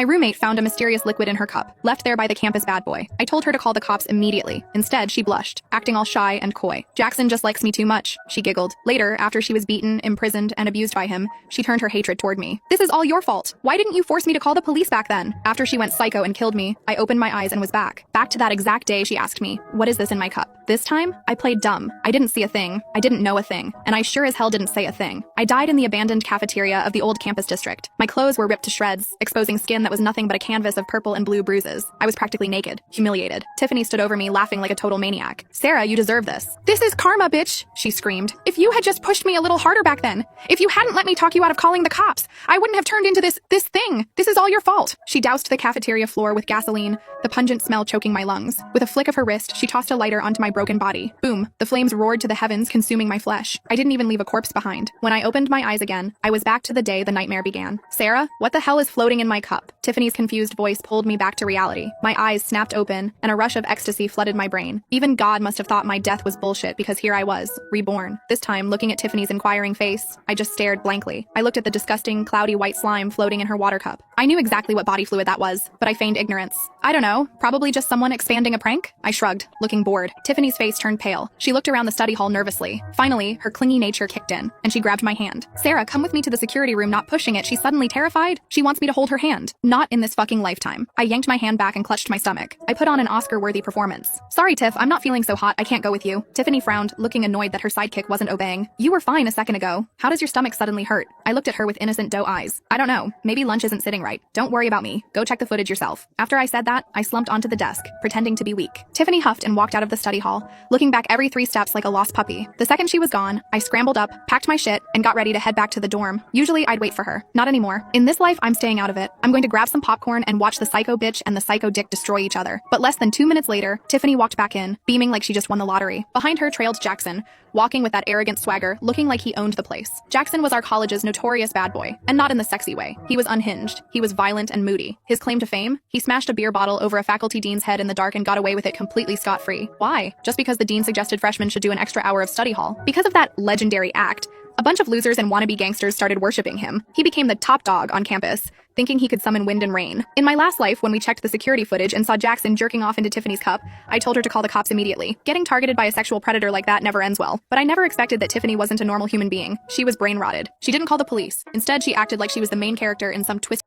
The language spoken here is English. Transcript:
My roommate found a mysterious liquid in her cup, left there by the campus bad boy. I told her to call the cops immediately. Instead, she blushed, acting all shy and coy. Jackson just likes me too much, she giggled. Later, after she was beaten, imprisoned, and abused by him, she turned her hatred toward me. This is all your fault. Why didn't you force me to call the police back then? After she went psycho and killed me, I opened my eyes and was back. Back to that exact day she asked me, what is this in my cup? This time, I played dumb. I didn't see a thing. I didn't know a thing. And I sure as hell didn't say a thing. I died in the abandoned cafeteria of the old campus district. My clothes were ripped to shreds, exposing skin that was nothing but a canvas of purple and blue bruises. I was practically naked, humiliated. Tiffany stood over me, laughing like a total maniac. Sarah, you deserve this. This is karma, bitch, she screamed. If you had just pushed me a little harder back then, if you hadn't let me talk you out of calling the cops, I wouldn't have turned into this thing. This is all your fault. She doused the cafeteria floor with gasoline, the pungent smell choking my lungs. With a flick of her wrist, she tossed a lighter onto my broken body. Boom, the flames roared to the heavens, consuming my flesh. I didn't even leave a corpse behind. When I opened my eyes again, I was back to the day the nightmare began. Sarah, what the hell is floating in my cup? Tiffany's confused voice pulled me back to reality. My eyes snapped open, and a rush of ecstasy flooded my brain. Even God must have thought my death was bullshit because here I was, reborn. This time, looking at Tiffany's inquiring face, I just stared blankly. I looked at the disgusting, cloudy white slime floating in her water cup. I knew exactly what body fluid that was, but I feigned ignorance. I don't know, probably just someone expanding a prank? I shrugged, looking bored. Tiffany's face turned pale. She looked around the study hall nervously. Finally, her clingy nature kicked in, and she grabbed my hand. Sarah, come with me to the security room, not pushing it. She's suddenly terrified. She wants me to hold her hand. Not in this fucking lifetime. I yanked my hand back and clutched my stomach. I put on an Oscar-worthy performance. Sorry, Tiff, I'm not feeling so hot. I can't go with you. Tiffany frowned, looking annoyed that her sidekick wasn't obeying. You were fine a second ago. How does your stomach suddenly hurt? I looked at her with innocent doe eyes. I don't know. Maybe lunch isn't sitting right. Don't worry about me. Go check the footage yourself. After I said that, I slumped onto the desk, pretending to be weak. Tiffany huffed and walked out of the study hall, looking back every 3 steps like a lost puppy. The second she was gone, I scrambled up, packed my shit, and got ready to head back to the dorm. Usually I'd wait for her. Not anymore. In this life, I'm staying out of it. I'm going to grab some popcorn and watch the psycho bitch and the psycho dick destroy each other. But less than 2 minutes later, Tiffany walked back in, beaming like she just won the lottery. Behind her trailed Jackson, walking with that arrogant swagger, looking like he owned the place. Jackson was our college's notorious bad boy, and not in the sexy way. He was unhinged. He was violent and moody. His claim to fame? He smashed a beer bottle over a faculty dean's head in the dark and got away with it completely scot-free. Why? Just because the dean suggested freshmen should do an extra hour of study hall. Because of that legendary act, a bunch of losers and wannabe gangsters started worshiping him. He became the top dog on campus, thinking he could summon wind and rain. In my last life, when we checked the security footage and saw Jackson jerking off into Tiffany's cup, I told her to call the cops immediately. Getting targeted by a sexual predator like that never ends well. But I never expected that Tiffany wasn't a normal human being. She was brain rotted. She didn't call the police. Instead, she acted like she was the main character in some twisted